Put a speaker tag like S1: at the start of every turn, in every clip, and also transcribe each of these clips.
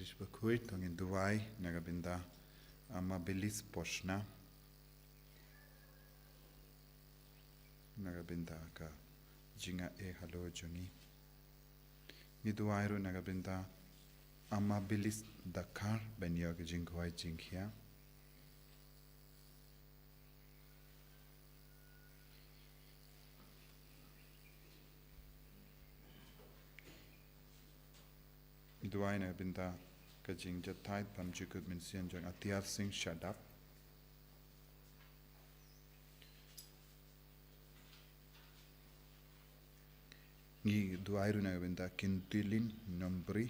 S1: Krish Bakhuid tongin Dubai nagabinda amabilis poshna nagabinda ka jinga halo jongi ni Dubai ro nagabinda amabilis Dakar benya ka jingwai jingkhia Duai na binta kajing jatai pam jikut mensian jang atiar sing shadap ni duai ru na binta kintilin nombri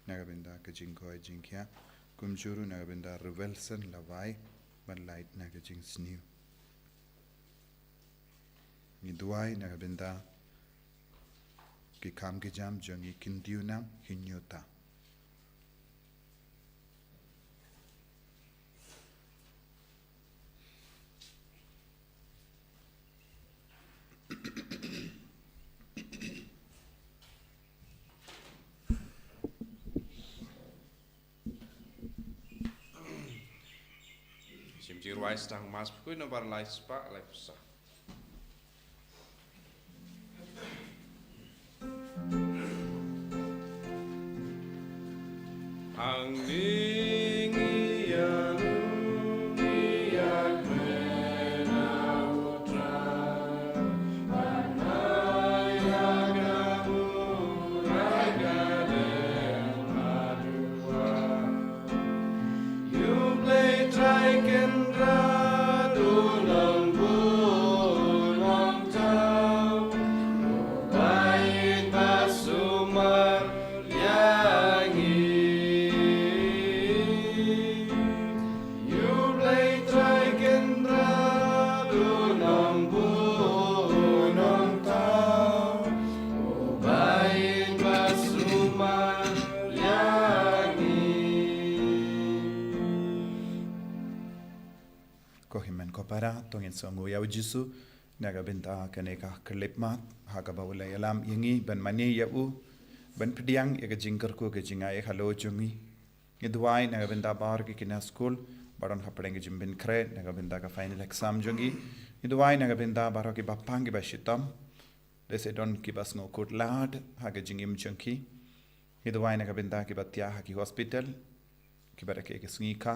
S1: na binta kajing koi jingkya kumjuru na binta revelson lawai ban light na kajing snew ni duai na binta ki kam ki jam jangi kintiu nam hinyota
S2: Simti ruai stang mas Bakhuid no bar lai spa lai pusa. Ang Sngi
S1: kohimen kopara tongin songu yau jisu naga binta kaneka kelipmat haga bawla yalam yangi ban mani yau ban pediang yaga jingkar ko ke jinga halo jungi idwai naga binta bar ki kina school baron hapdeng jimbin kre naga binta ka final exam jungi idwai naga binta baro ki bapang ki bashitam dese don ki bas ngo kut lad haga jingim junki idwai naga binta ki batya ha ki hospital ki barake ke Sngi ka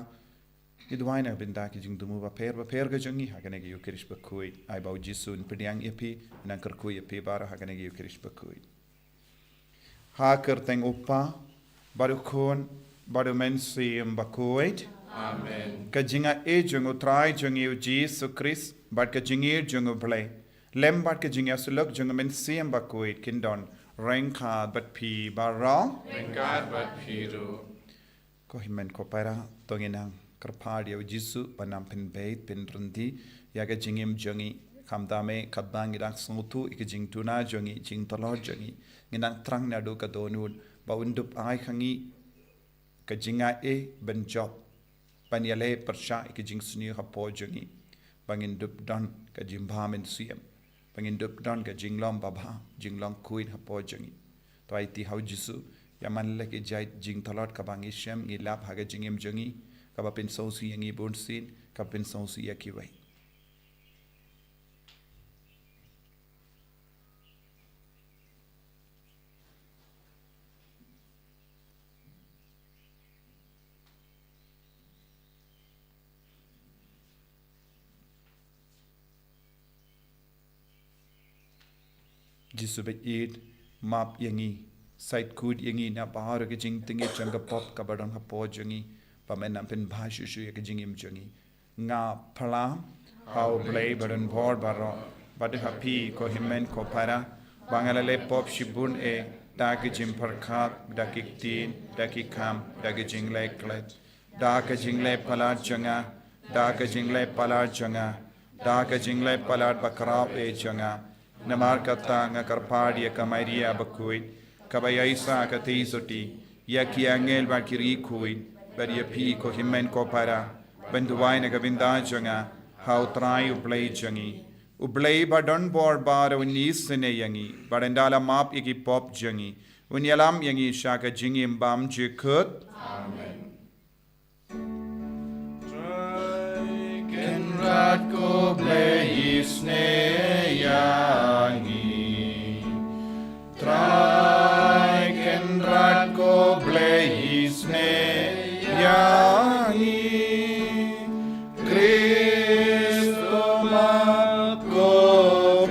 S1: idwai na binta ki jing dumu ba per ga jungi hagane gi Krish Bakhuid ai bau jisun pediang epi nan kar ku epi bara hagane gi Krish Bakhuid ha kar teng upa baru khon baru mensi Bakhuid
S2: Amen.
S1: ka jinga jungu trai jungi Jesus Christ bat ka jingi jungu blai lem bat ka jinga suluk jungu mensi Bakhuid kindon rengka bat pi bara
S2: Rengkat bat piru.
S1: ko himen ko para tonginang kerpadi au jisu panam pen bait pen rundi yaga jingim jongi kamdame kadbang idang smutu ik jing tuna jongi jing tolor jongi nginang trang na do ka donun ba undup ai khangi ka jinga ben job panyale persha ik jing suni ha po jongi bangin dup don ka jimba men siem bangin dup don ka jinglom baba jinglom kuin ha po jongi to ai ti hau jisu yaman le ke jai jing tolor ka bangi shem ngi lap ha ga jingim jongi kaba pen sausi yangi bonsin kaba pen sausi yakiwai jisu be id map yangi site kud yangi na bahar ke jing tingi changa pop kabadang ha po jangi pamenam pen bhashu shu ya jingim jungi nga phala how play badan bor baro bad happy ko himen ko para bangala le pop shibun da ke jim parkha da kiktin da kikam da ke jingle klet da ke jingle phala janga da ke jingle phala janga da ke jingle phala bakra janga namar kata nga karpadi ka Maria Bakhuid kabayaisa ka teisoti ya kiangel ba kiri kuid Baria pi ko himen ko para benduai na gabinda janga how try ublay jangi ublay ba don bor bar unis ne yangi barandala map iki pop jangi Unyalam yang isyaga jingim bam jikut.
S2: Amen.
S1: Kenrat ko bleis neyangi. Trai kenrat ko bleis neyangi. Kristo mako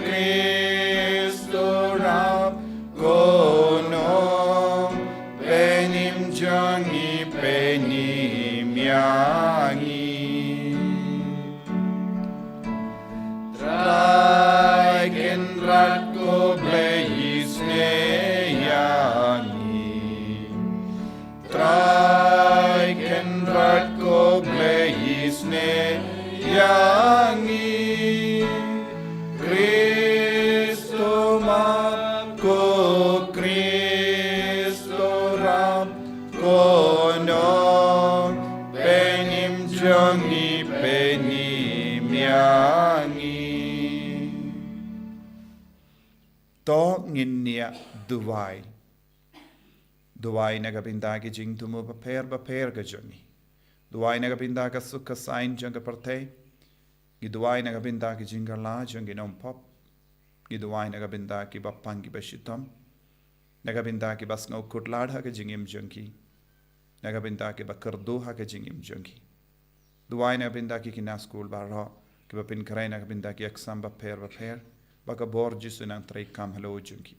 S1: Kristo rap kono penim jangi penim yangi. Trai kenrat ko bleis neyangi. Trai kenrat ko bleis neyangi. Kristo mako Kristo rap kono penim jangi penim yangi. To nginia duwai. Duwai nagapinta ki jing tumu baper ka jangi. Duwai nagapinta ka sukha sain janga parte. Giduwai nagapinta ki jing la jangi nom pop. Giduwai nagapinta ki bapang ki bashitam. Nagapinta ki bas ngau kutladha ka jingim jangi. Nagapinta ki bakarduha ka jingim jangi. Duwai nagapinta ki kina school barra. Ki bapin karay nagapinta ki aksam baper. Baka borji sunang tray kam halo jangi.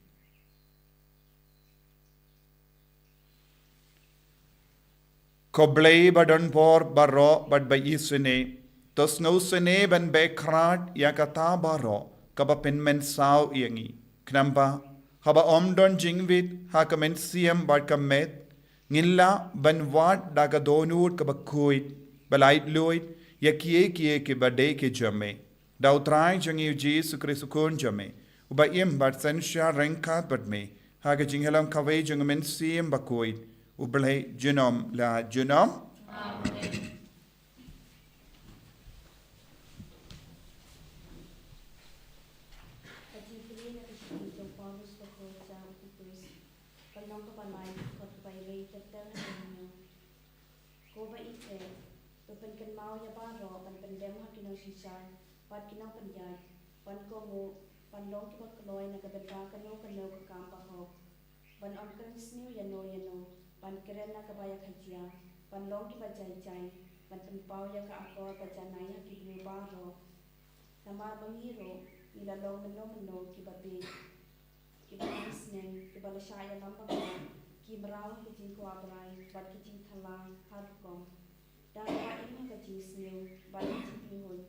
S1: Koblei badan por baro bad bayi sune. Tos ngau sune ban bekrat ya kata baro. Kaba penmen saw yangi. Knamba haba omdon jingwit ha kamen siem bad kamet. Ngilla ban wat daga donut kaba kuit. Balait luit ya kie ke bade ke jame. Dautrai jangi Jesu Kristu kun jame. Uba im bad sensya rengkat bad me. Haga jinghelam kawe jangamen siem bakuit. Ublay junom la junom.
S2: Amen.
S3: Pan keren na kabaya kajia, pan long ki bajay, pan penpau ya ka akor bajanay ha ki baro. Nama bangiro, ilalong meno ki babi, ki banisnen, ki balasaya lambang ki meraw ki jing kuabray, bat ki jing talang harkom. Dan ba ima ka jing snew, bat ki jing pihon,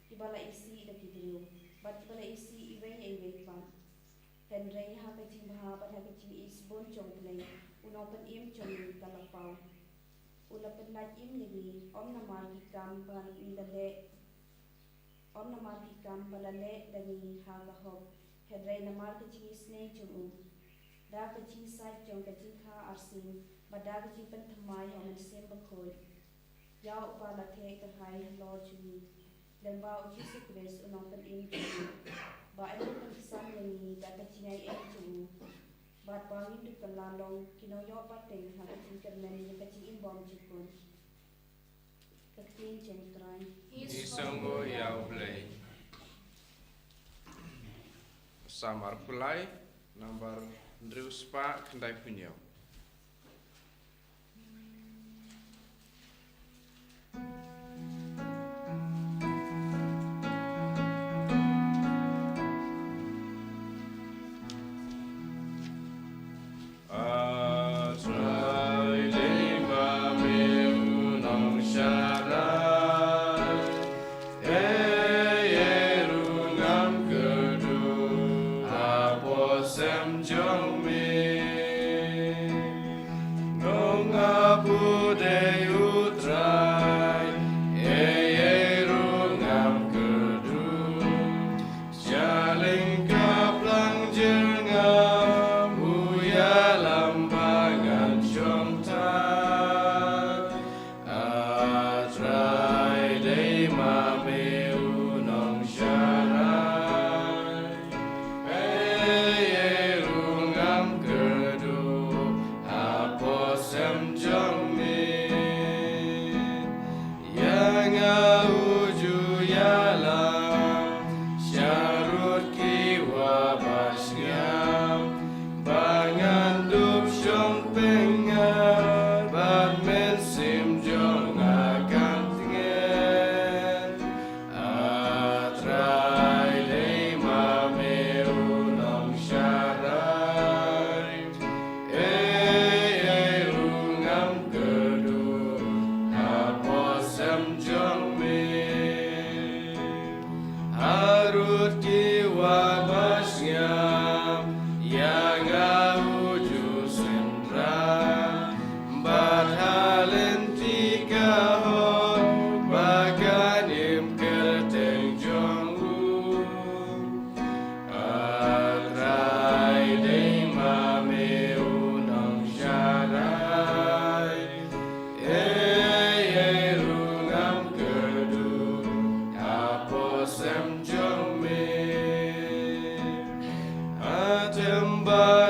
S3: ki bala isi da ki driw, bat ki bala isi iwe pan. Henry ha ka jing baha, bat ha ka jing isbon chong play. Unopen im chong talapau. Ulapen laj im yagi om namar ki kam balale om namar ki kam balale dani haga hop. Hedrai namar ka jing snei chong da ka jing sai chong ka jing kha arsin bada ka jing pen thamai om sem bakhoi. Ya upala the ka hai lo chuni. Lembau Jesu Kristus unopen im chong. Ba elu kan sam yani da ka jing ai im chong. Bat bangin du kalalong kinoyo pateng ha kacing kermen ni kacing imbom cikun. Kacing cengtrai.
S2: Isongo yau play. Samar pulai number Druspa kendai punya.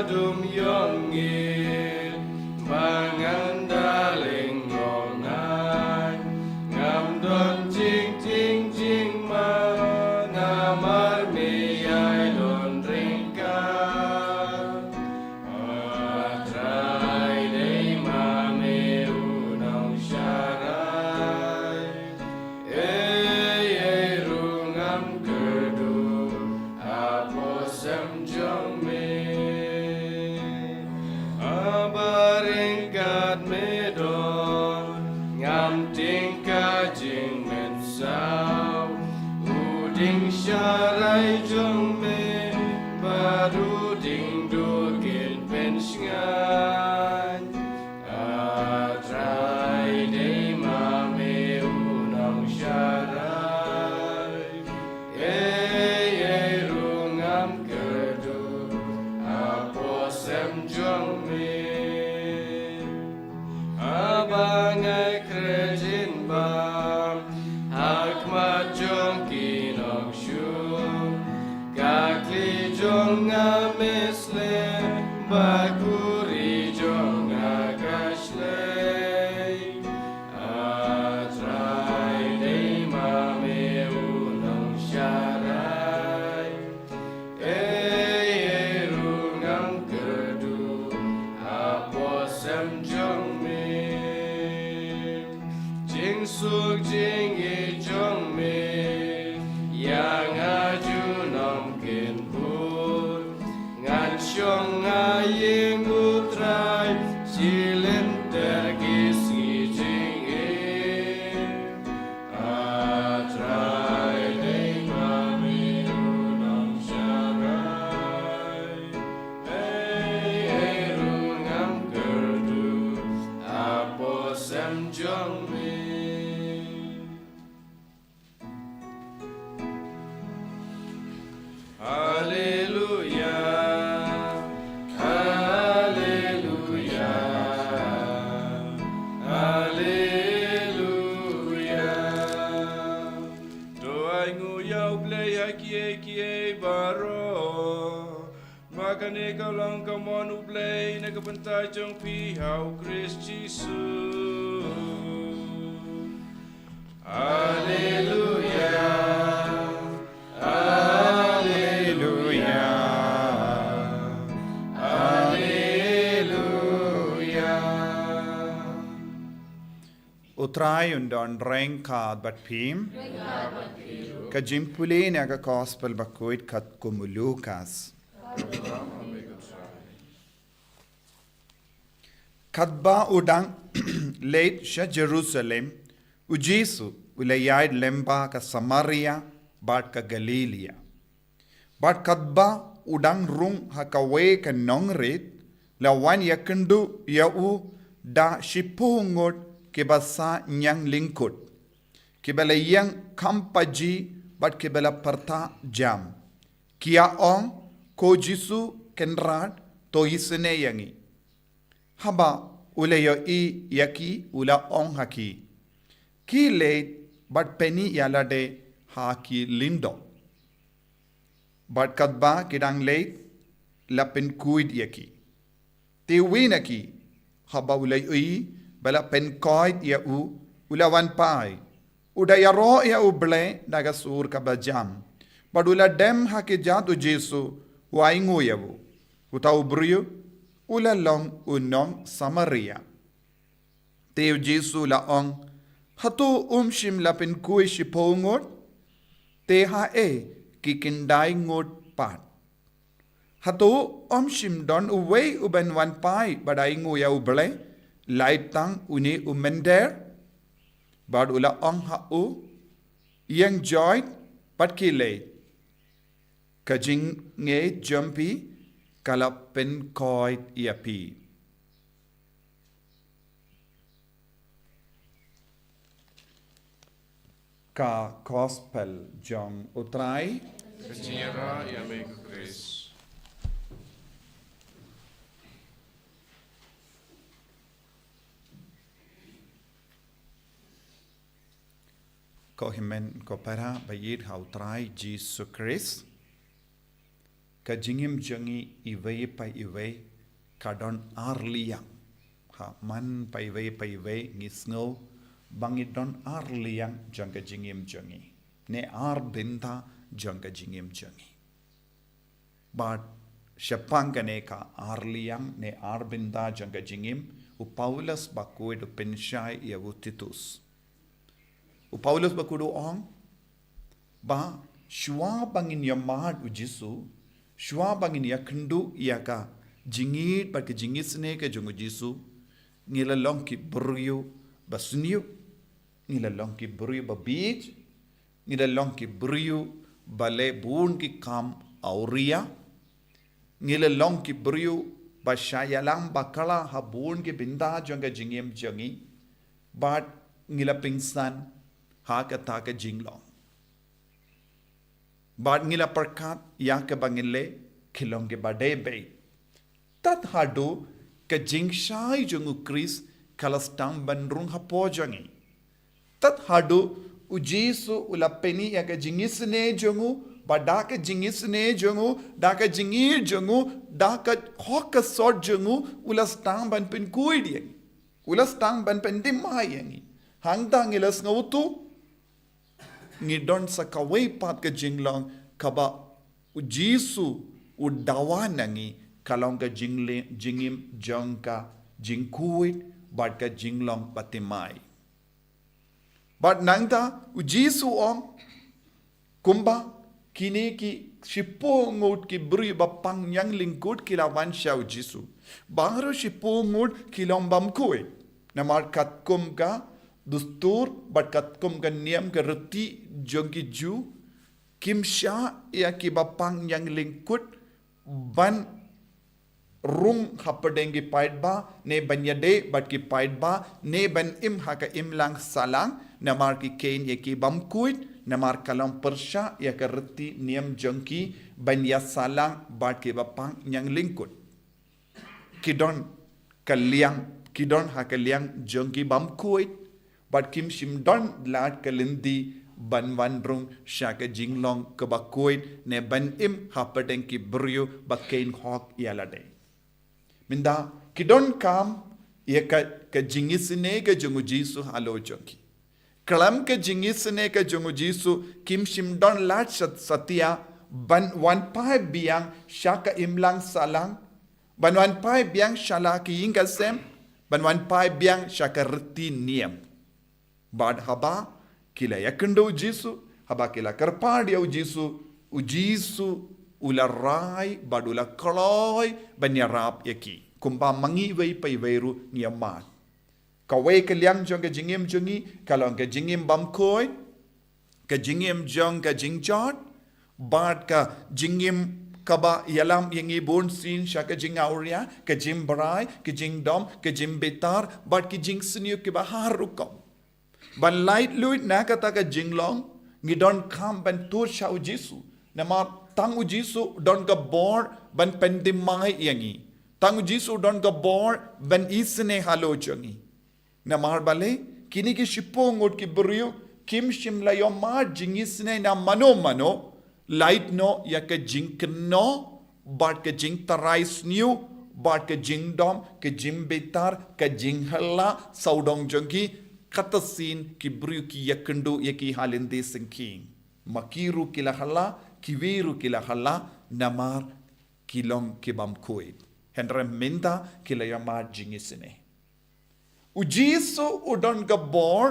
S2: dum yongit mangandaling ngongan ngam don jing jing jing ma ngamar miyai don ringka atrai dei ma me unong syarai rungam kedu aposem jong me abaringkat medon ngam tingka jing men sao uding syarai jong me baru ding dukin pen sngan atrai dei ma me unong syarai rungam kedu aposem jong me abangai krejin bam hakmat jong kinok shum kakli jong ngamesle bakuri jong akashle atrai dei ma me unong syarai rungam kedu aposem jong me jing suk jing e jong me yang aju nom kin put ngan syong ngayeng utrai silin terkisi jing e atrai dei ma me unong syarai rungam kedu aposem jong me Hallelujah, Hallelujah, Hallelujah. Doai nguyau blei hakie baro, makane kalang kamon ublei na kapentai jong pihau Chris Jesus. Hallelujah.
S1: Utrai undon rengkad bat pim. Ka jimpule naga gospel Bakhuid kat kumulukas. Kadba udang Lait-ïa Jerusalem ujisu ulayai lemba ka Samaria bat ka Galilea. Bat kadba udang rung hakawe ka nongrit lawan yakendu yau da shipungot kibasa nyang lingkut. Kibala yang kampaji bat kibala parta jam. Kia ong ko jisu kenrad to isene yangi. Haba ulayo i yaki ula ong haki. Ki leit bat peni yalade haki lindo. Bat kadba kidang leit lapin kuid yaki. Tiwinaki haba ulayo i bala penkoid ya ulawan pai. Udayaro ya ble nagasur kabajam. Badula dem hakijatu Jesu waingu yawu. Utau briyu ula long unong Samaria. Teo Jesu la ong hatu shim lapin kui shipongot te ha kikindai ngot pat. Hatu shim don uwei uben wan pai badaingu ya uble laitang uni umender bad ula ong yang joy pat kile kajing nge jumpy kalapin koit iapi. Ka gospel jong utrai
S2: Senyera yang megu Chris.
S1: ko himen ko para bayid ha utrai Jesus Christ ka jingim jangi iway pa iway kadon arliang ha man pa iway ngisngo bangi don arliang jangka jingim jangi ne ar binta jangka jingim jangi but Shapanga ka arliang ne ar binta jangka jingim u Paulus Bakhuid penshai ya utitus u Paulus Bakhuid ong ba shwa bangin yamad ujisu shwa bangin yakundu yaka jingit ba ke jingisne ke jungu jisu ngila long ki buryu basniu ngila long ki buryu ba beach ngila long ki buryu bale bun ki kam auria ngila long ki buryu ba shayalam bakala ha bun ki binda janga jingim jangi but ngila pingsan ha ka ta ka jinglong but ngila perkat ya ke bangile kilong ke badebe tat hadu ka jingshai jungu Chris kalastam bandrung hapo jangi tat hadu ujisu ulapeni ya ka jingisne jungu badaka jingisne jungu daka jingir jungu daka hokka sort jungu ulastam ban pen kuidi ulastam ban pen dimayangi hangdang ilas ngautu ngidon sa kaway pat ka jinglong kaba ujisu udawanangi kalong ka jingim jangka jingkuit bat ka jinglong patimai bat nangta ujisu ong kumba kini ki shipo ngut ki bri bapang yang lingkut kilawan sya ujisu baru shipo ngut kilong bamkuit namar kat kum ka dustur bat kat kum ka niam ka reti jongi ju kim sya ya ki bapang yang lingkut ban rung hapadengi paidba ne banyade bat ki paidba ne ban im haka imlang salang namar ki kain ya ki bamkuit namar kalam persya ya ka reti niam jongki banya salang bat ki bapang yang lingkut kidon kaliang kidon haka liang jongki bamkuit but kim shim don lat kalindi ban wandrung shaka jinglong ke Bakhuid ne ban im hapateng ki bryu bakain hok yalade minda kidon kam ye ka jingisne ka jungu jisu halo jonki kalam ka jingisne ka jungu jisu kim shim don lat satya ban wan pai biang shaka imlang salang ban wan pai biang shala ki ingasem ban wan pai biang shaka reti niam bad haba kila yakundo ujisu haba kila karpadi ujisu ula rai badula kaloi banyarap yaki kumba mangi wei pai weiru niamat kawai ke liang jong ke jingim jongi kalong ke jingim bamkoi ke jingim jong ke jingjot bad ka jingim kaba yalam yangi bon sin shaka jingauria ke jim barai ke jingdom ke jim betar bad ki jing sniu ke bahar rukom ban light luit na kata ka jinglong ngi don kam ban tur sha ujisu nama tang ujisu don ka bor ban pendimai yangi tang ujisu don ka bor ban isne halo changi namar bale kini ki shipo ngot ki buriu kim shimla yo ma jingisne na mano light no ya ka jinkno bat ka jing tarai sniu bat ka jingdom ka jimbetar ka jinghalla saudong jongi katasin ki bru ki yakundu yaki halinde sinking makiru kilahala kiwiru kilahala namar kilong kibam koid hendra minda kilayama jingisine ujisu udon gabor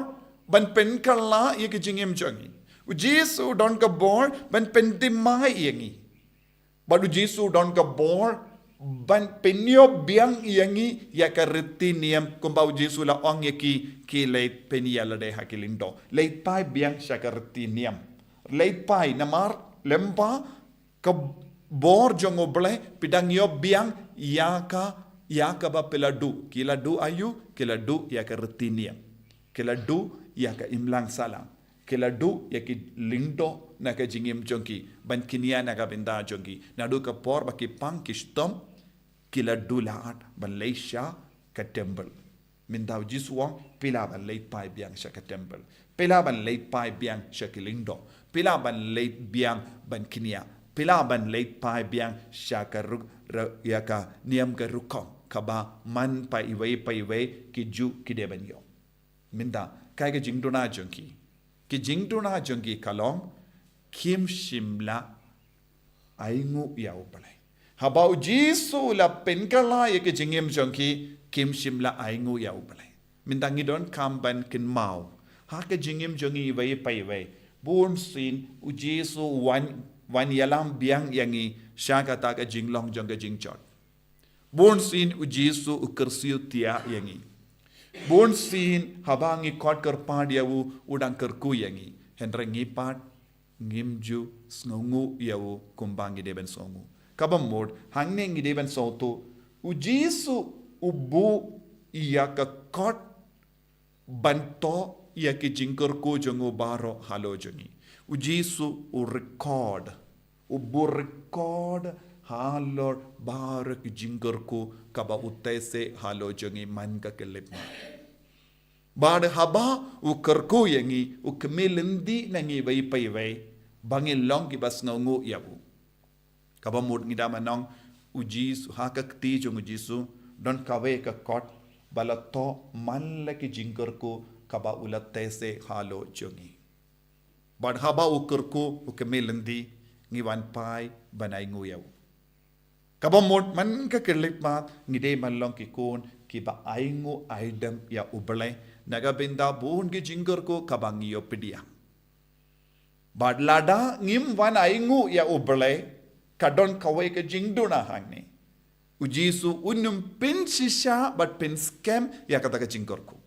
S1: ban pen kala yaki jingim jangi ujisu udon gabor ban pen dimai yangi badu jisu udon gabor ban penyo biang yangi yaka retiniam kumba ujisu la ong yaki ki leit penialade hakilindo leit pai biang shaka retiniam leit pai namar lempa ka bor jongo ble pidang yo biang yaka ba peladu kiladu ayu kiladu yaka retiniam kiladu yaka imlang salam kiladu yaki lindo naka jingim jonki ban kinia naka binda jonki nadu ka por baki pang kistom kila dulat ban leisha ka temple mindaw jiswang pila ban leit pai biang sha ka temple pila ban leit pai biang sha kilindo pila ban leit biang ban kinia pilaban leit pai biang syaka yaka niam ka rukom kaba man pa iwei ki ju ki deben yo minda kai ka jingduna jongki ki jingduna jongki kalong kim shimla aingu yau balai habau jisu la penkala yake jingim jongki kim shimla aingu yau balai minda ngidon kamban kin mau ha ka jingim jongi iwei pa iwei bun sin u jisu wan yalam biang yangi syaka ta ka jinglong jong ka jingchot bun sin u jisu u kersiu tia yangi bun sin habangi kot ker padiawu udang kerku yangi hendra ngipat ngimju snongu yawu kumbangi deben songu kabamod hangne ngi deben soto u jisu ubu iya ka kot banto ia ki jingkerku jongo baro halo jongi u jisu u record halor baro ki jingkerku kaba utese halo jongi man ka kelip bad haba u kerku yangi u kemelendi nangi bai pai bai bangin long ki bas ngongu yabu kaba mud ngida manong u jisu hakak ti jongu jisu don kawe ka kot balato man la ki jingkerku kaba ulatese halo jongi bad haba ukurku ukemelendi ngiwan pai banai nguyau kaba mod man ka kelipmat ngide malong ki kon ki ba aingu aidam ya uble naga binda bun ki jingkerku kaba ngiyo pedia bad lada ngim wan aingu ya uble kadon kawe ka jingduna hangne ujisu unum pin shisha but pin scam ya kata ka jingkerku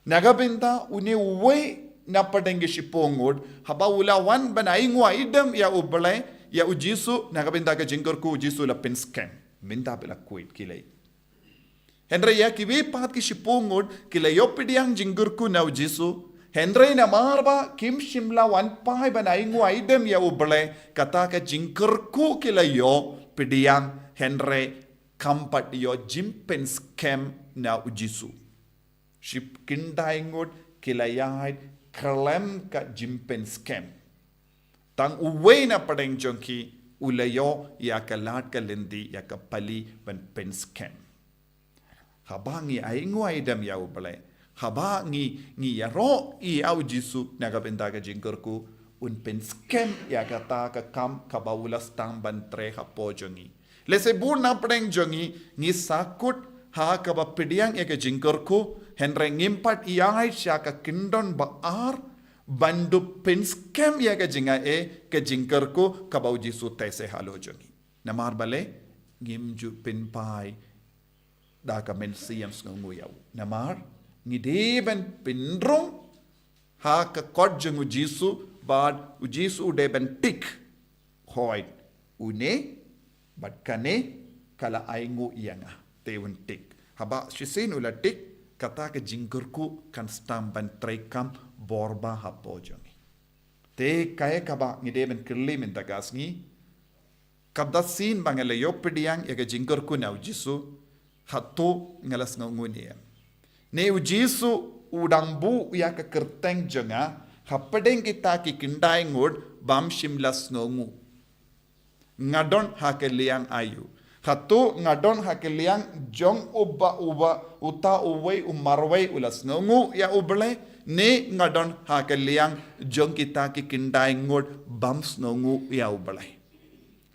S1: nagabinda une uwe na padengi shipongod haba ula wan banai ngwa idam ya ublay ya ujisu nagabinda ka jingkerku ujisu la pinskem minda pela kuit kilay Henry ya kiwi pat ki shipongod kilay yopidiang jingkerku na ujisu Henry na marba kim shimla wan pai banai ngwa idam ya ublay kata ka jingkerku kilay yo pidiang Henry kampat yo jimpenskem na ujisu Ship kindaingot kilayahid kalem ka jimpen scam. Tang uwe na padeng jongki ulayo ya kalat ka lendi ya ka pali ban pen scam. Habangi aingu aidam ya ubale. Habangi yaro i au jisu nagabenda ka jingkerku un pen scam ya kata ka kam kabaulas tang ban tre hapo jongi. Lese bur na padeng jongi ni sakut ha kaba pidiang ya ka jingkerku Henry ngimpat iai syaka kindon baar bandu pinskem ya ka jinga ke jingkerku kabau jisu tese halo jongi namar bale ngimju pinpai da ka mensiam sngu yau namar ngideben pinrong ha ka kod jongu jisu bad ujisu deben tik hoid une bad kane kala aingu ianga teun tik haba shisin ula tik kata ke jingkerku kan stamban trekam borba hapo jongi te kaya kaba ngide men kirli min tagasngi kabdasin bangale yopediang ya ke jingkerku na ujisu hatto ngalas ngunguniam ne ujisu udangbu ya ke kerteng jonga hapedeng kita ki kindai ngod bam shimlas ngongu ngadon hakeliang ayu Hatu ngadon hakiliang jong uba uta uwei umarwei ulas ngongu ya uble ne ngadon hakiliang jong kita ki kindai ngod bams ngongu ya uble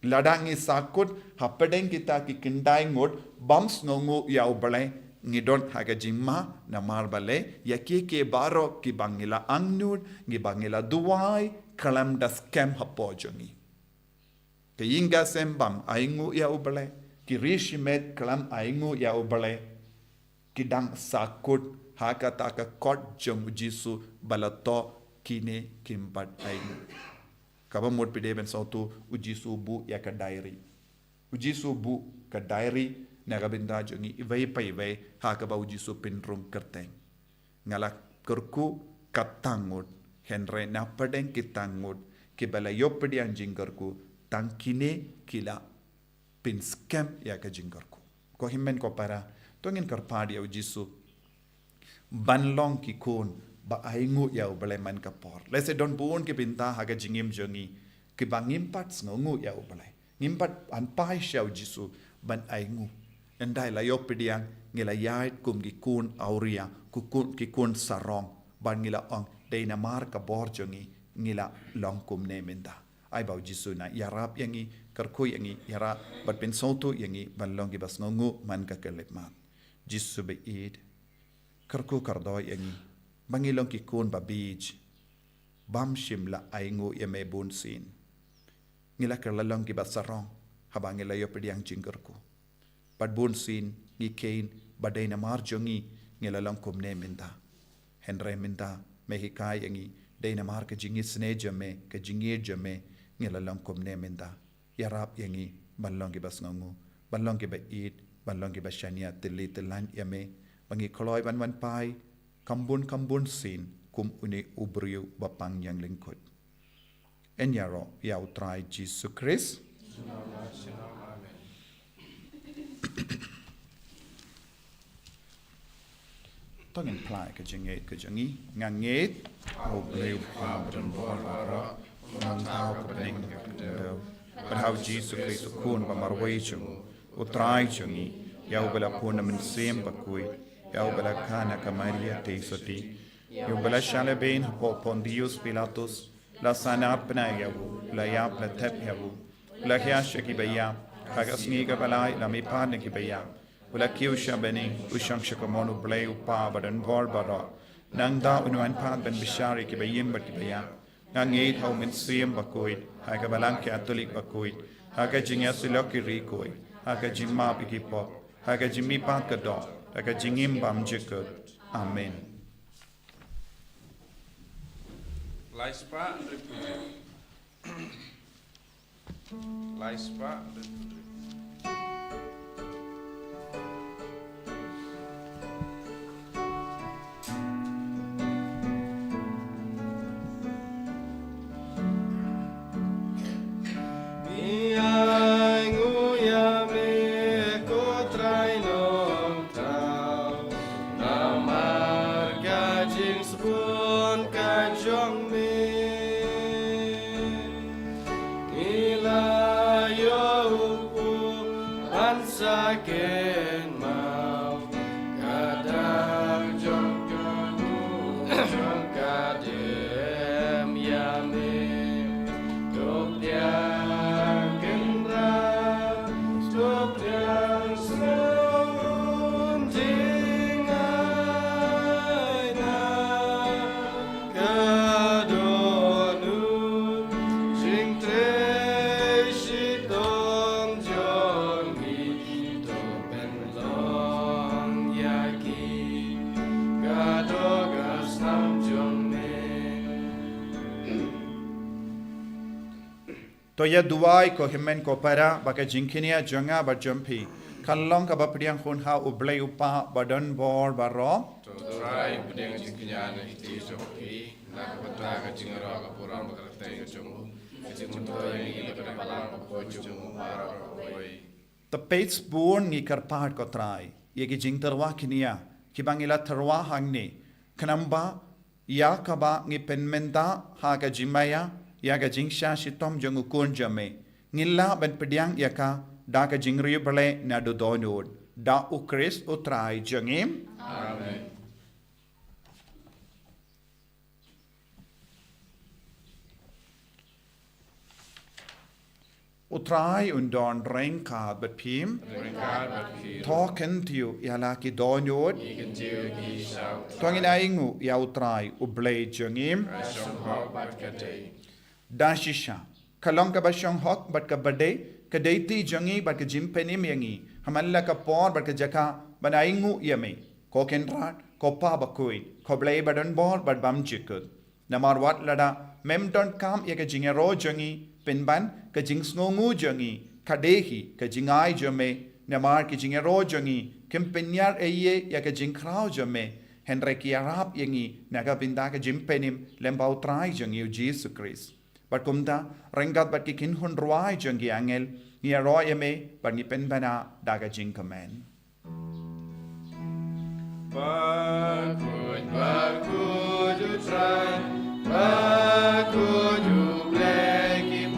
S1: ladangi sakut hapedeng kita ki kindai ngod bams ngongu ya uble ngidon hagajimma na marbale ya ke baro ki bangila angnud ngi bangila duwai kalam das kem hapojongi Kayinga sembam aingu ya ubale kirishimet kalam aingu ya ubale kidang sakut hakata ka kot jong jisu balato kine kimpat aingu kaba mod pide ben sautu ujisu bu ya ka diary ujisu bu ka diary nagabinda jongi ivai pai vai hakaba ujisu pinrum kerteng ngala kerku katangut henre na padeng kitangud kibala yopedi anjing kerku tangkine kila pin scam ya ka jingkarku ko himmen ko para tongin karpadi au jisu banlong ki kon ba aingu ya ubale man ka por lese don buon ke pinta haga jingim jongi ke bang ngimpat ngu ya ubalai ngimpat an pai shau jisu ban ai ngu endai la yo pediang ngila yait kum gi kun auria ku kun ki kun sarong ban ngila ong deina mar ka borjongi ngila long kum ne menda ai bau jisu na yarap yangi karkoi yangi yara bat pen soto yangi ban long gi bas ngu man ka kelep mat jisu be id karku kardo yangi bangilong ki kun ba bij bam shimla ai ngu yame bun sin ngila kerlalong gi bas sarong habang ngila yo pediang jingkerku bat bun sin gi kain badai na marjongi ngila long kum ne menda henre menda mehikai yangi dai na mar ka jingi sne jame ka jingi jame ngila long kum ne menda yarap yangi balong gi bas ngu balong gi ba id balong gi ba shania tili tilan yame bangi koloi ban pai kambun sin kum uni ubriu bapang yang lingkut en yaro ya utrai Jesus Christ tongin plai ka jingi nganget ubriu pabran borwara mangau ka bening ka but how Jesus Christ kun ba marwai chung utrai jungi ya ubala puna min sem Bakhuid ya ubala kana ka Maria te soti ya ubala shalabein po Pontius Pilatus la sanat pna yawu la ya pla tep yawu la kya shaki baya ka Sngi ka balai la mi pan ki baya wala kiu shabani ushang shakamonu blay upa badan bor bara nang da unwan pan ben bishari ki bayim bat ki baya ngait hau min sem Bakhuid ha ka Balang ki atolik Bakhuid ha ka jingya siloki rikoi ha ka jimma ki pop ha ka jimmi pa ka do ha ka jingim bam jikut amen
S2: Laispa repude. Laispa repude.
S1: to ya duai ko himen ko para baka jingkinia jonga ba jumpi kallong ka ba pediang khun ha ublai upa badan bor baro
S2: To try puding jingkinya na iti joki na kapata ka jingaro ka purang bakaratay ka jungu. Kasi munto yung ila ka Balang ko jungu para oi.
S1: the pates born ni karpat ko trai ye ki jing terwa kinia ki bangila terwa hangni kanamba ya ka ba ngi penmenta ha ka jimaya ya ka jingsha shitom jongu kun jame ngilla ben pediang ya ka da ka jingriu bale na do donod da ukris utrai jangim
S2: Amen.
S1: utrai undon renka bet pim
S2: Ringkar bat kiro.
S1: talken tiu ya la ki donod
S2: Ikan jiu ki shout.
S1: tongin aingu ya utrai ublay jangim
S2: Rasyong hok bat katay.
S1: dashisha kalong ka basyong hok bat ka bade ka deiti jangi bat ka jimpenim yangi hamalla ka por bat ka jaka banaingu yame ko kenrat ko pa Bakhuid ko blay badan bor bat bam jikut namar wat lada memdon kam ya ka jingero jangi penban ka jingsngu jangi kadehi ka jingai jame namar ki jingero jangi kempenyar eye ya ka jingkrao jame henre ki arab yangi naga binda ka jimpenim lembau trai jangi Jesus Christ But kumta rengat bat ki kin hun ruai jangi angel ni aroi eme bat ni penbana daga jing kamen.
S2: Bakhuid, Bakhuid, you try. Bakhuid, you play, keep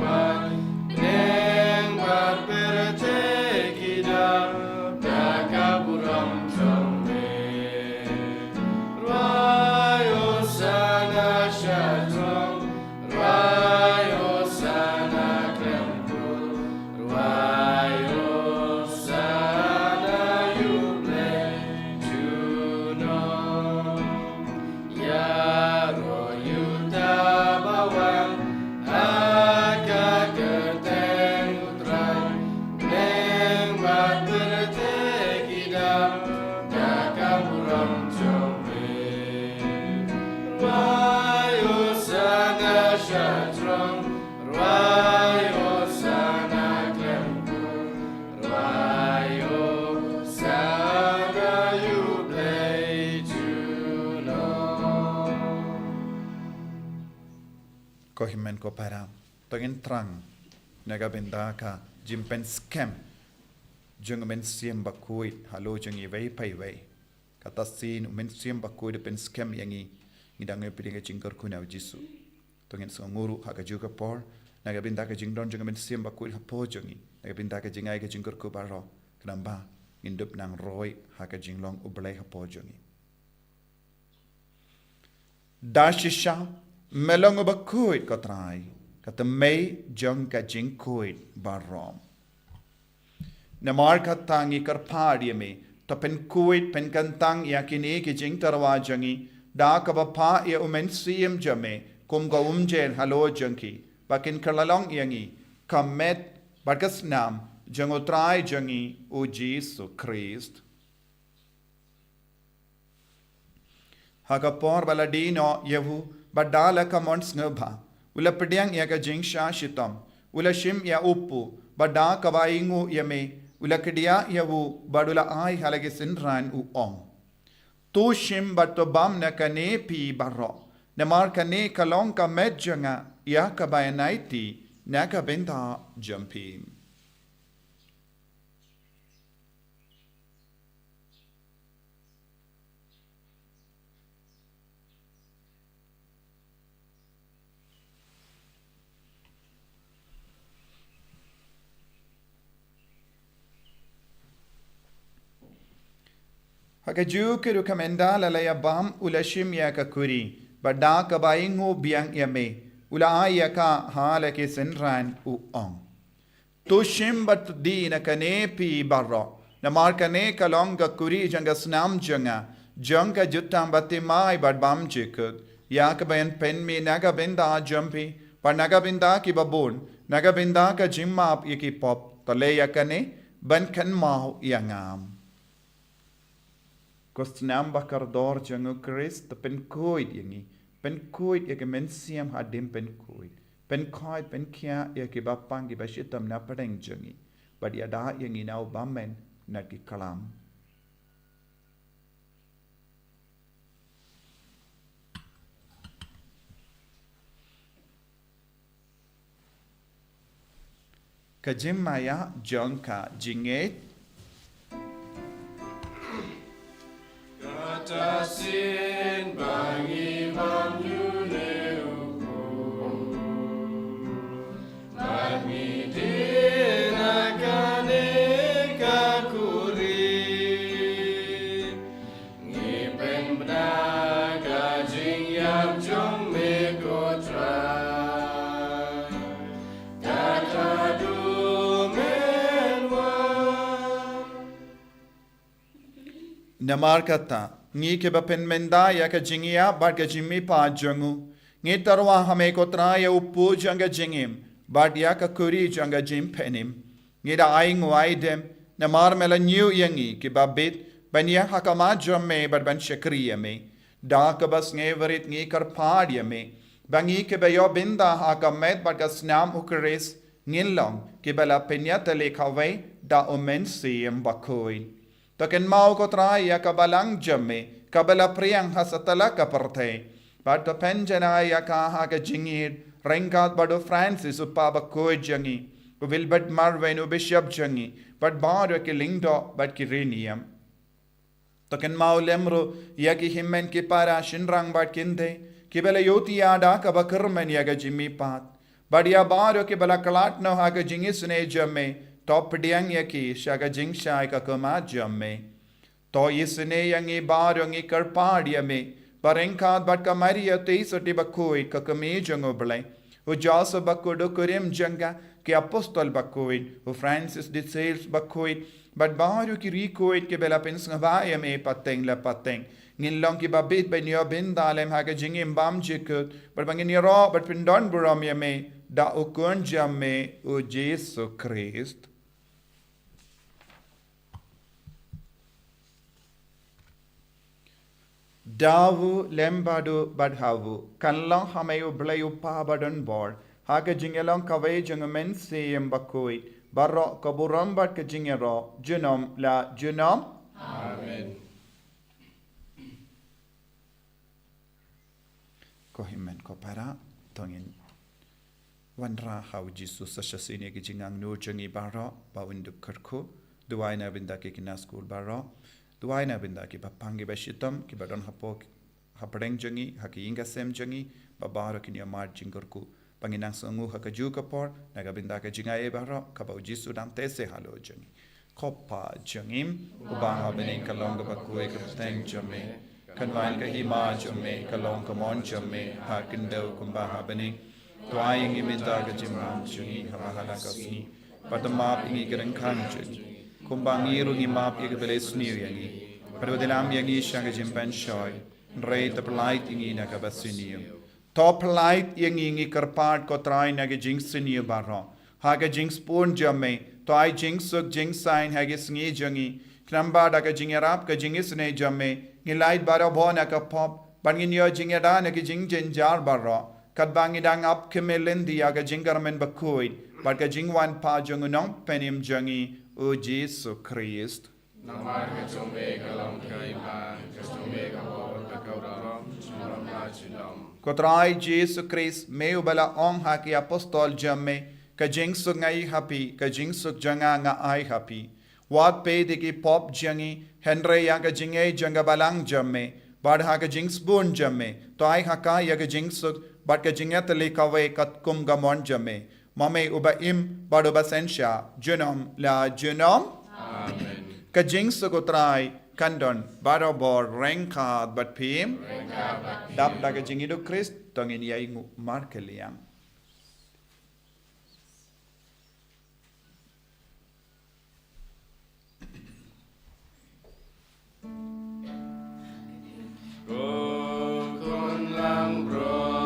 S1: himen ko para. Tongin trang. Naga benda ka jimpen scam. Jung men siem Bakhuid halo jung I vei pai vei. Kata sin men siem Bakhuid pen scam yangi ngidang ngepiding jingkar kunau jisu. Tongin nguru haka juga por. Naga benda ka jingdon jung men siem Bakhuid hapo jungi. Naga benda ka jingai ka jingkar ku baro. Kenapa? Indup nang roy haka jinglong ublay hapo jungi. Dashisha melong Bakhuid ko try. Kata may jung ka jingkuid barom. Namar katangi karpadi me to pen kuid pen kantang yakini ki jing tarwa jangi da ka bapa ya umen siem jame kum ga umjen halo jangi bakin kalalong yangi kamet bagas nam jangotrai jangi o Jesu Christ Hagapor baladino yehu badala kamons ngba ula pediang ya ka jing sha shitam ula shim ya upu bada kawaingu yame ula kedia yawu badula ai halage sinran u ong tu shim bato bam na kane pi barro na mar kane kalong ka medjanga ya ka bayanaiti na ka benda jampi Hakaju keru kamenda lalaya bam ula shim ya ka kuri bada ka baingu biang yame ula aya ka hala ke senran u ong tu shim bat di na kane pi barro na mar kane kalong ka kuri janga snam janga jutam bati mai bad bam jikut ya ka bayan pen mi naga benda jampi par naga benda ki babun naga benda ka jimmap yaki pop tale ya kane ban kan mau yangam Kostnam bakar dor jangu Christ pen kuid yangi pen kuid ya men siam hadim pen kuid pen kuid pen kia ya ki bapang ki bashitam na padeng jangi but ya da yangi nau bamen na ki kalam Kajim maya jongka jinget
S2: Katasin bangi bang yuleuku Bami dinakane kakuri Ngipen benaga jing yam jong megotrai Kakadu menwan
S1: Namar kata ngi ke bapen menda ya ka jingia bad ka jimmi pa jangu ngi tarwa hame ko tra ya upu janga jingim bad ya ka kuri janga jim penim ngi da aing waidem namar mela new yangi ke babit banya hakama jamme bad ban shakriya me da ka bas ngi varit ngi kar padia me bangi ke bayo binda hakamet bad ka snam ukres ngilong ke bala penya tele khawai da omen siem Bakhuid Taken mau ko try ya ka Balang jamme kabala priyang hasatala ka parte but to penjana ya ka ha ka jingir rengat bado Francis upa Bakhuid jangi will but marwen bishop jangi but bado ke lingdo but ki renium Taken mau lemro ya ki himmen ki para shinrang but kinde ki bela yoti ada ka bakarmen ya ga jimmi pat but ya bado ke bala kalat no ha ka jingis ne jamme Top diang yaki shaga jing shai ka kama jamme. To yisne yangi bar yangi karpadia me. Barenkad bat ka maria teisoti Bakhuid ka kame jango blay. Who Joseph Bakhuid kurim janga ke apostol Bakhuid. Who Francis de Sales Bakhuid. But baru ki rikuid ke bela pins ngavaya me pateng la pateng. Ngin long ki babit ben yo bin dalem haga jingim bam jikut. But bangin yoro but pindon buram me. Da ukun jamme o Jesu Christ. Davu lembadu badhavu kanlong hamayu blayu pa badon bor haga jingelong kawai jangamen seyem Bakhuid barro kaburam bad ka jingero junom la junom
S2: Amen
S1: ko himmen ko para tongin Wanra hau Jesus sasasini ke jingang nu jangi baro bawinduk kerku duai na binda ke kina school baro duai na binda ke bapangi bashitam ke badon hapok hapreng jangi haki inga sem jangi babaro kini amar jingurku panginang sangu hakaju kapor naga binda ke jingai baro kabau Jesus dan tese halo jangi kopa jangim ubang bening kalong bakhuid ke teng jame kanwan ke hima jame kalong kamon jame hakindau kumbah bening Tuai ingi minta ke jimang jungi hamahala kasni patamap ingi kereng kanjut kumbangi rungi map ike beles niu yangi padwadilam yangi shanga jimpan shoy rei taplait ingi nakabasiniu top light yangi ingi karpat kotrai nage jingsiniu barro haga jings pun jamme toai jingsuk jingsain hage sngi jangi knamba daga jingerap ka jingisne jamme ngilait baro bona ka pop banginyo jingeda nage jingjen jar barro Kadbangi dang up kemelin dia ga jingarmen Bakhuid, but ga jingwan pa jungunong penim jangi o Jesu Christ.
S2: Namar ke jombe kalam kaiman, ke jombe kabor ke kauram, churam na chilom.
S1: Kotrai Jesu Christ meu bala ong haki apostol jamme, ka jingsuk ngai happy, ka jingsuk janga nga ai happy. Wat pe diki pop jangi, Henry yang ga jingai janga balang jamme, bad ha ga jings bun jamme, to ai haka ya ga jingsuk, but ka jingat likawe kat kum gamon jame mame uba im bad uba sensha junom la junom
S2: Amen.
S1: ka jings ko trai kandon bado bor renka but pim dap da ka jingido Christ tongin yai ngu markeliam
S2: Kon lang bro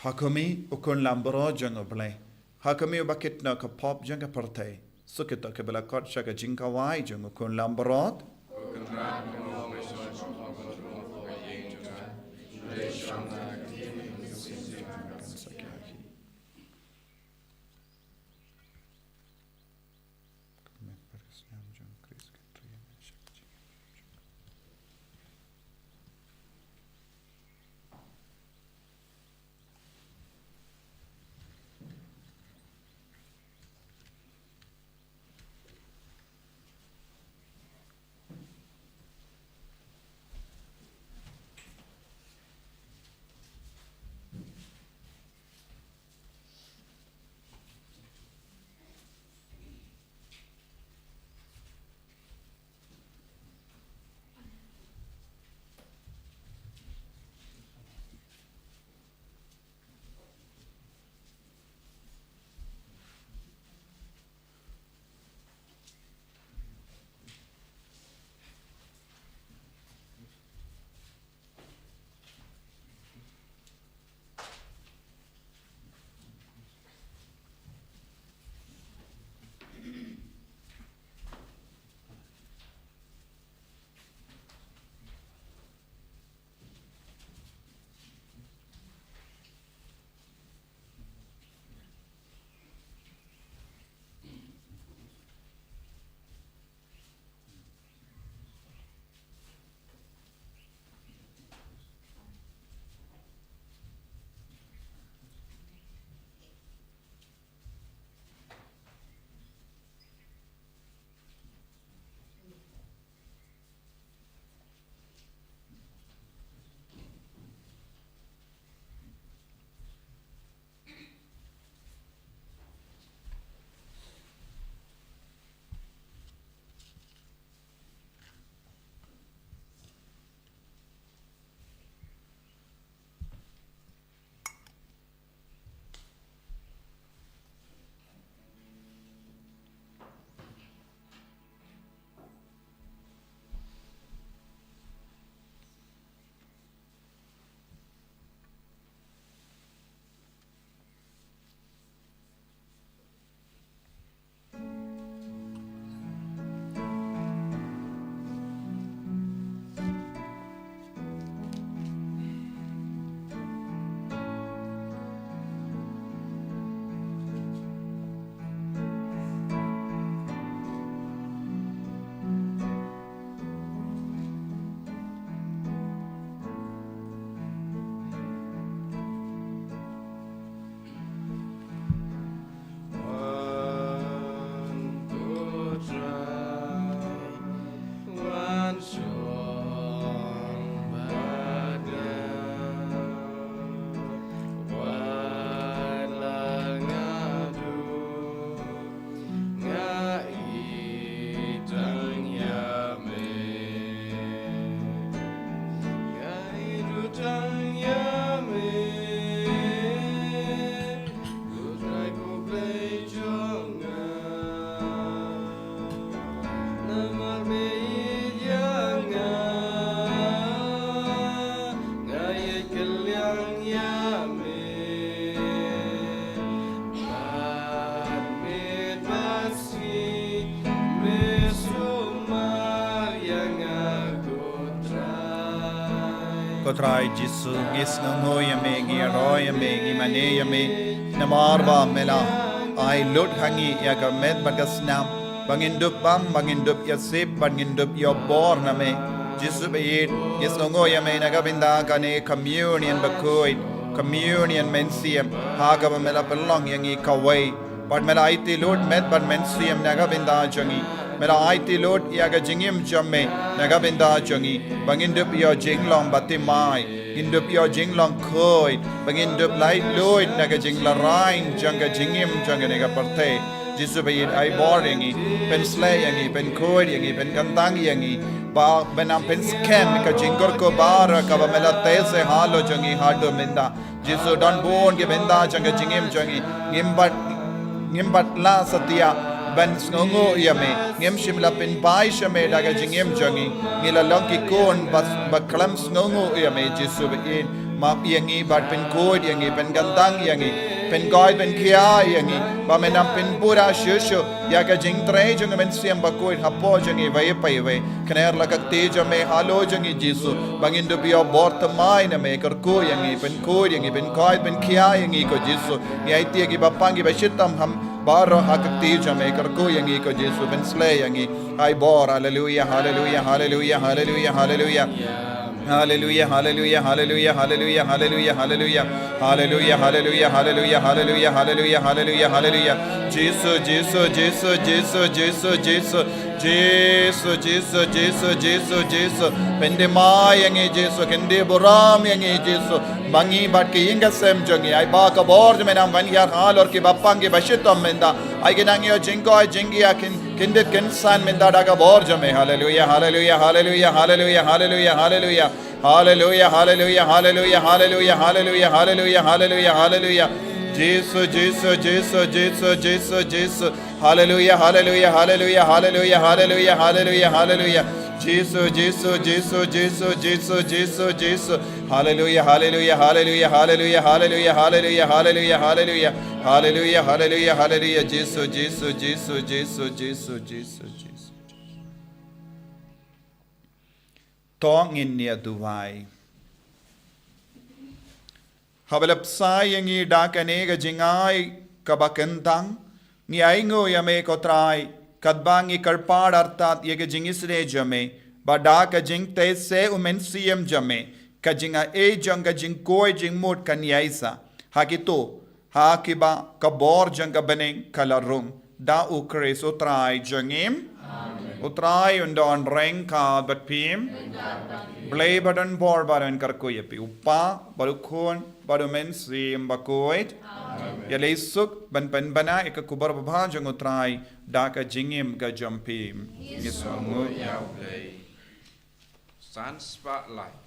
S1: Hakumi ukun lambro jang oble. Hakumi ubakit na ka pop jang ka parte. Sukita ka bela kot shaka jinka wai jang ukun lambrot. ko trai jisu ngis ngo yame ngi ro yame ngi mane yame namar ba mela ai lot hangi ya ka met bagasnam bangindup bam bangindup yasip bangindup yo bor name jisu bayit ngis ngo yame nagabinda kane communion Bakhuid communion mensiam haga ba mela Balang yangi kawai but mela iti lot met ban mensiam nagabinda jangi mela iti lot yaga jingim jamme nagabinda jangi bangindup yo jinglong batimai indup yo jinglong khoi bangindup light loid naga jingla rain janga jingim janga nega parte jisu bayit ai boringi pen slay yangi pen khoi yangi pen kantang yangi ba benam pen scam ka jingor ko bara ka ba mela tese halo jangi hado menda jisu don bon ge benda janga jingim jangi ngimbat la satia ban sngo yame ngem shimla pen bai shame daga jingem jangi ngila lonki kon bas baklam sngo yame jisu in ma yangi bat pen kod yangi pen gandang yangi pen goid pen kia yangi ba menam pen pura shushu yaga jing tre jang men siam Bakhuid hapo jangi vai pai vai kner lagak te jame halo jangi jisu bangin do bio bort mai na me kar ko yangi pen kod yangi pen goid pen kia yangi ko jisu ngai tie gi bapangi ba shitam ham baro hakti jame kar ko yangi ko jisu ben slay yangi ai bor hallelujah hallelujah hallelujah hallelujah hallelujah hallelujah hallelujah hallelujah hallelujah hallelujah hallelujah hallelujah hallelujah hallelujah hallelujah hallelujah hallelujah hallelujah Jesus Jesus Jesus Jesus Jesus Jesus Jesus Jesus Jesus Jesus Jesus pende mai yangi Jesus kende boram yangi Jesus bangi bat ke inga sem jangi ai ba ka bor me nam van yar hal or ke bapang ke bashitam menda ai ke nangyo jingo jingi akin kindet kinsan menda daga bor jame hallelujah hallelujah hallelujah hallelujah hallelujah hallelujah hallelujah hallelujah hallelujah hallelujah hallelujah hallelujah hallelujah hallelujah Jesus Jesus Jesus Jesus Jesus Jesus hallelujah hallelujah hallelujah hallelujah hallelujah hallelujah hallelujah Jesus Jesus Jesus Jesus Jesus Jesus Jesus hallelujah hallelujah hallelujah hallelujah hallelujah hallelujah hallelujah hallelujah hallelujah hallelujah hallelujah Jesus Jesus Jesus Jesus Jesus Jesus Jesus tong in nia duwai habalap sai yangi dakane ga jingai kabakentang ni aingo yame kotrai kadbangi karpad artat yege jingisre jame bada ka jingte se umensiam jame ka jinga e janga jingkoi jingmut kanyaisa hakito hakiba kabor janga beneng kalarum da ukre sotrai jangim utrai undon rengka batpim blay badan bor badan karkoyepi upa balukon badumen sim Bakhuid ya leisuk ban bana ikakubar babha jang utrai daka jingim ga jampim
S2: Yesu ya blay sun spotlight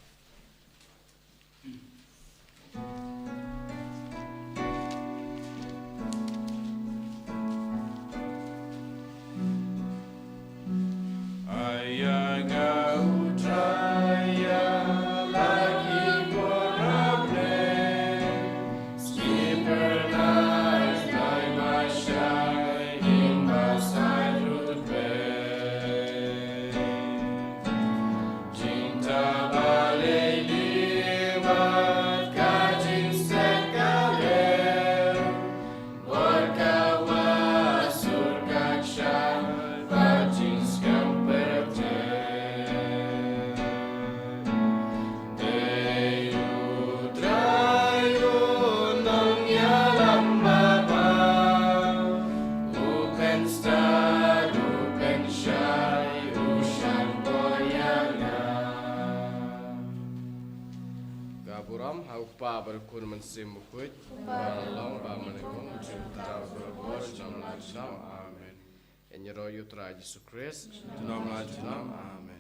S2: berkun mensim Bakhuid Balang pamanekong cinta berbor nama Islam amin. Enyero yutra Yesus Kristus nama Islam amin.